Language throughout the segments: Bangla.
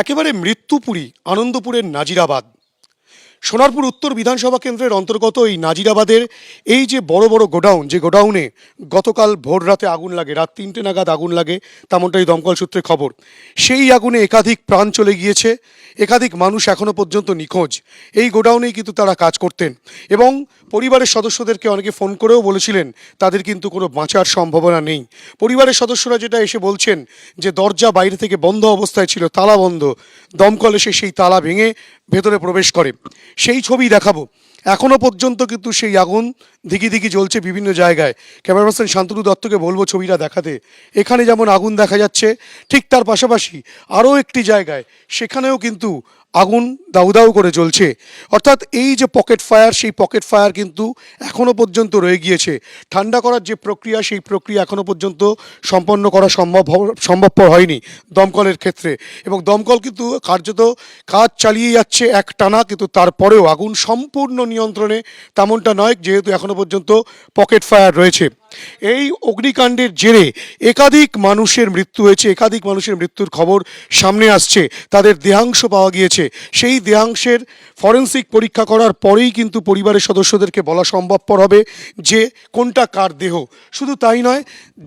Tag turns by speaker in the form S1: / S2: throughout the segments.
S1: একেবারে মৃত্যুপুরী আনন্দপুরের নাজিরাবাদ। সোনারপুর উত্তর বিধানসভা কেন্দ্রের অন্তর্গত এই নাজিরাবাদের এই যে বড় বড় গোডাউন, যে গোডাউনে গতকাল ভোর রাতে আগুন লাগে, রাত ৩টে নাগাদ আগুন লাগে, তেমনটাই দমকল সূত্রে খবর। সেই আগুনে একাধিক প্রাণ চলে গিয়েছে, একাধিক মানুষ এখনও পর্যন্ত নিখোঁজ। এই গোডাউনেই কিন্তু তারা কাজ করতেন এবং পরিবারের সদস্যদেরকে অনেকে ফোন করেও বলেছিলেন তাদের কিন্তু কোনো বাঁচার সম্ভাবনা নেই। পরিবারের সদস্যরা যেটা এসে বলছেন যে দরজা বাইরে থেকে বন্ধ অবস্থায় ছিল, তালা বন্ধ, দমকল এসে সেই তালা ভেঙে ভেতরে প্রবেশ করে। সেই ছবি দেখাবো। এখনও পর্যন্ত কিন্তু সেই আগুন দিকি দিকি জ্বলছে বিভিন্ন জায়গায়। ক্যামেরাম্যান শান্তনু দত্তকে বলবো ছবিটা দেখাতে। এখানে যেমন আগুন দেখা যাচ্ছে, ঠিক তার পাশাপাশি আরও একটি জায়গায় সেখানেও কিন্তু আগুন দাউ দাউ করে জ্বলছে। অর্থাৎ এই যে পকেট ফায়ার, সেই পকেট ফায়ার কিন্তু এখনও পর্যন্ত রয়ে গিয়েছে। ঠান্ডা করার যে প্রক্রিয়া, সেই প্রক্রিয়া এখনও পর্যন্ত সম্পন্ন করা সম্ভবপর হয়নি দমকলের ক্ষেত্রে। এবং দমকল কিন্তু কার্যত কাজ চালিয়ে যাচ্ছে একটানা, কিন্তু তারপরেও আগুন সম্পূর্ণ নিয়ন্ত্রণে তেমনটা নয়, যেহেতু এখনও পর্যন্ত পকেট ফায়ার রয়েছে। এই অগ্নিকাণ্ডের জেরে একাধিক মানুষের মৃত্যু হয়েছে, একাধিক মানুষের মৃত্যুর খবর সামনে আসছে। তাদের দেহাংশ পাওয়া গিয়েছে। সেই দেহাংশের ফরেন্সিক পরীক্ষা করার পরেই কিন্তু পরিবারের সদস্যদেরকে বলা সম্ভবপর হবে যে কোনটা কার দেহ। শুধু তাই নয়,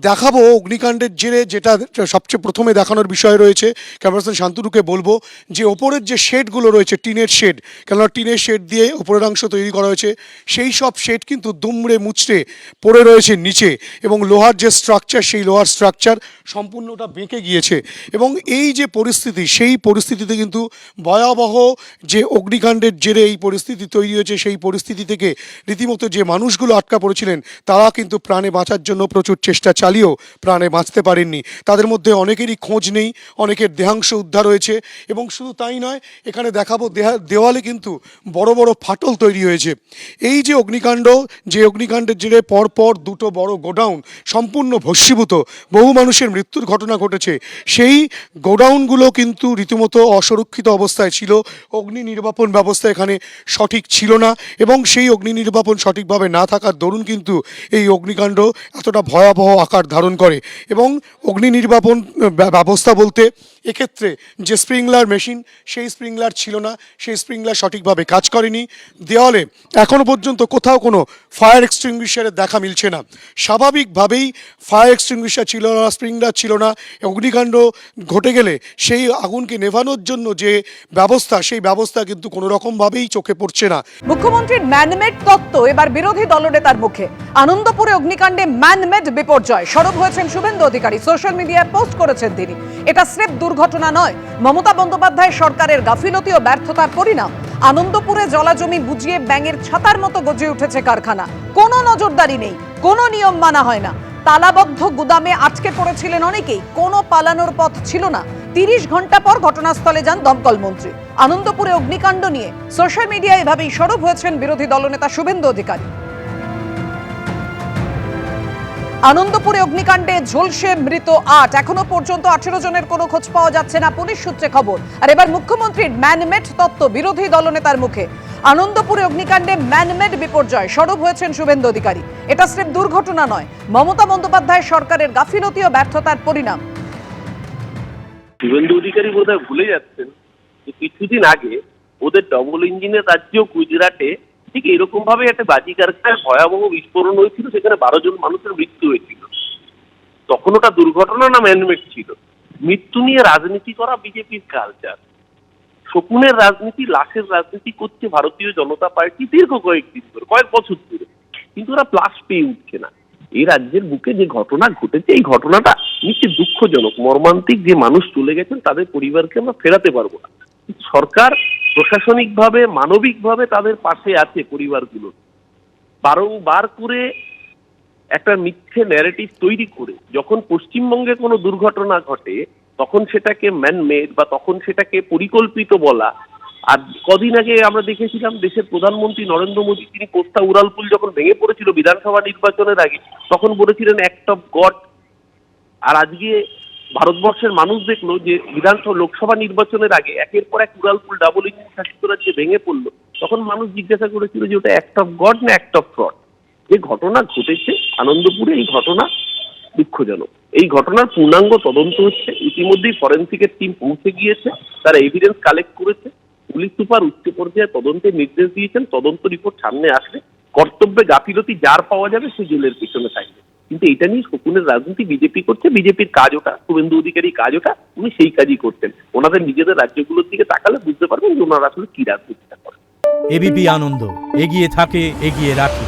S1: দেখাবো অগ্নিকাণ্ডের জেরে যেটা সবচেয়ে প্রথমে দেখানোর বিষয় রয়েছে। ক্যামেরাম্যান শান্তনুকে বলবো যে ওপরের যে শেডগুলো রয়েছে, টিনের শেড, কেননা টিনের শেড দিয়ে ওপরের অংশ তৈরি করা হয়েছে, সেই সব শেড কিন্তু দুমড়ে মুচড়ে পড়ে রয়েছে নিচে, এবং লোহার যে স্ট্রাকচার, সেই লোহার স্ট্রাকচার সম্পূর্ণটা বেঁকে গিয়েছে। এবং এই যে পরিস্থিতি, সেই পরিস্থিতিতে কিন্তু ভয়াবহ যে অগ্নিকাণ্ডের জেরে এই পরিস্থিতি তৈরি হয়েছে, সেই পরিস্থিতি থেকে রীতিমতো যে মানুষগুলো আটকা পড়েছিলেন তারা কিন্তু প্রাণে বাঁচার জন্য প্রচুর চেষ্টা চালিয়েও প্রাণে বাঁচতে পারেননি। তাদের মধ্যে অনেকেরই খোঁজ নেই, অনেকের দেহাংশ উদ্ধার হয়েছে। এবং শুধু তাই নয়, এখানে দেখাবো দেওয়ালে কিন্তু বড় বড় ফাটল তৈরি হয়েছে। এই যে অগ্নিকাণ্ড, যে অগ্নিকাণ্ডের জেরে পরপর দুটো বড় গোডাউন সম্পূর্ণ ভস্মীভূত, বহু মানুষের মৃত্যুর ঘটনা ঘটেছে। সেই গোডাউনগুলো কিন্তু রীতিমতো অসুরক্ষিত অবস্থায় ছিল। অগ্নি নির্বাপন ব্যবস্থা এখানে সঠিক ছিল না, এবং সেই অগ্নি নির্বাপন সঠিকভাবে না থাকার দরুন কিন্তু এই অগ্নিকাণ্ড এতটা ভয়াবহ আকার ধারণ করে। এবং অগ্নি নির্বাপন ব্যবস্থা বলতে এক্ষেত্রে যে স্প্রিংলার মেশিন, সেই স্প্রিংলার ছিল না, সেই স্প্রিংলার সঠিকভাবে কাজ করেনি। দেওয়ালে এখনও পর্যন্ত কোথাও কোনো ফায়ার এক্সটিংগুইশারের দেখা মিলছে না। স্বাভাবিকভাবেই ফায়ার এক্সটিংগুইশার ছিল না, স্প্রিংলার ছিল না। অগ্নিকাণ্ড ঘটে গেলে সেই আগুনকে নেভানোর জন্য যে ব্যবস্থা, সেই ব্যবস্থা কিন্তু কোনো রকমভাবেই চোখে পড়ছে না।
S2: মুখ্যমন্ত্রীর ম্যানমেড তত্ত্ব এবার বিরোধী দলনেতার মুখে। আনন্দপুরে অগ্নিকাণ্ডে ম্যানমেড বিপর্যয়, সরব হয়েছেন শুভেন্দু অধিকারী। সোশ্যাল মিডিয়ায় পোস্ট করেছেন তিনি, এটা স্রেফ দুর্ঘটনা নয়, মমতা বন্দ্যোপাধ্যায় সরকারের গাফিলতি ও ব্যর্থতার পরিণাম। আনন্দপুরে জলাজমি বুঝিয়ে ব্যাঙের ছাতার মতো গজে উঠেছে কারখানা। কোনো নজরদারি নেই, কোনো নিয়ম মানা হয় না। তালাবদ্ধ গুদামে আটকে পড়েছিলেন অনেকেই, কোনো পালানোর পথ ছিল না। ৩০ ঘন্টা পর ঘটনাস্থলে যান দমকল মন্ত্রী। আনন্দপুরে অগ্নিকাণ্ড নিয়ে সোশ্যাল মিডিয়ায় এভাবেই সরব হয়েছেন বিরোধী দলনেতা শুভেন্দু অধিকারী। আনন্দপুরে অগ্নিকাণ্ডে ঝলসে মৃত ৮, এখনো পর্যন্ত ১৮ জনের কোনো খোঁজ পাওয়া যাচ্ছে না, পুলিশ সূত্রে খবর। আর এবার মুখ্যমন্ত্রীর ম্যানমেড তত্ত্ব বিরোধী দলনেতার মুখে। আনন্দপুরে অগ্নিকাণ্ডে ম্যানমেড বিপর্যয়, সরব হয়েছেন শুভেন্দু অধিকারী। এটা স্রেফ দুর্ঘটনা নয়, মমতা বন্দ্যোপাধ্যায় সরকারের গাফিলতি ও ব্যর্থতার পরিণাম।
S3: শুভেন্দু অধিকারী বোধহয় ভুলে যাচ্ছেন যে কিছুদিন আগে ওদের ডবল ইঞ্জিনের রাজ্য গুজরাটে ঠিক এরকম ভাবে একটা বাজি কারখানায় ভয়াবহ বিস্ফোরণ হয়েছিল, সেখানে 12 জন মানুষের মৃত্যু হয়েছিল। তখন ওটা দুর্ঘটনা না ম্যানমেড ছিল? মৃত্যু নিয়ে রাজনীতি করা বিজেপির কালচার। শকুনের রাজনীতি, লাশের রাজনীতি করছে ভারতীয় জনতা পার্টি দীর্ঘ কয়েক বছর ধরে, কিন্তু ওরা প্লাস পেয়ে উঠছে না। এই রাজ্যের বুকে যে ঘটনা ঘটেছে, এই ঘটনাটা নিশ্চয়ই দুঃখজনক, মর্মান্তিক। যে মানুষ চলে গেছেন তাদের পরিবারকে আমরা ফেরাতে পারবো না। সরকার প্রশাসনিকভাবে, মানবিকভাবে তাদের পাশে আছে পরিবারগুলো। বারংবার করে একটা মিথ্যে ন্যারেটিভ তৈরি করে যখন পশ্চিমবঙ্গে কোনো দুর্ঘটনা ঘটে, তখন সেটাকে ম্যানমেড বা তখন সেটাকে পরিকল্পিত বলা। আর কদিন আগে আমরা দেখেছিলাম দেশের প্রধানমন্ত্রী নরেন্দ্র মোদী, তিনি কোস্তা উড়ালপুল যখন ভেঙে পড়েছিল বিধানসভা নির্বাচনের আগে, তখন বলেছিলেন অ্যাক্ট অফ গড। আর আজকে ভারতবর্ষের মানুষ দেখলো যে লোকসভা নির্বাচনের আগে একের পর এক উড়ালপুল ডাবল ইঞ্জিন শাসিত রাজ্যে ভেঙে পড়লো, তখন মানুষ জিজ্ঞাসা করেছিল যে ওটা অ্যাক্ট অফ গড না অ্যাক্ট অফ ফ্রড। যে ঘটনা ঘটেছে আনন্দপুরে, এই ঘটনা দুঃখজনক। এই ঘটনার পূর্ণাঙ্গ তদন্ত হচ্ছে, ইতিমধ্যেই ফরেন্সিকের টিম পৌঁছে গিয়েছে, তারা এভিডেন্স কালেক্ট করেছে। পুলিশ সুপার উচ্চ পর্যায়ে তদন্তের নির্দেশ দিয়েছেন, তদন্ত রিপোর্ট সামনে আসলে কর্তব্যে গাফিলতি যার পাওয়া যাবে সে জেলের পিছনে থাকবে। কিন্তু এটা নিয়ে শকুনের রাজনীতি বিজেপি করছে, বিজেপির কাজ ওটা, শুভেন্দু অধিকারী কাজ ওটা, উনি সেই কাজই করতেন। ওনাদের নিজেদের রাজ্যগুলোর দিকে তাকালে বুঝতে পারবেন যে ওনারা আসলে কি রাজনীতিটা করেন।
S4: এবিপি আনন্দ, এগিয়ে থাকে, এগিয়ে রাখে।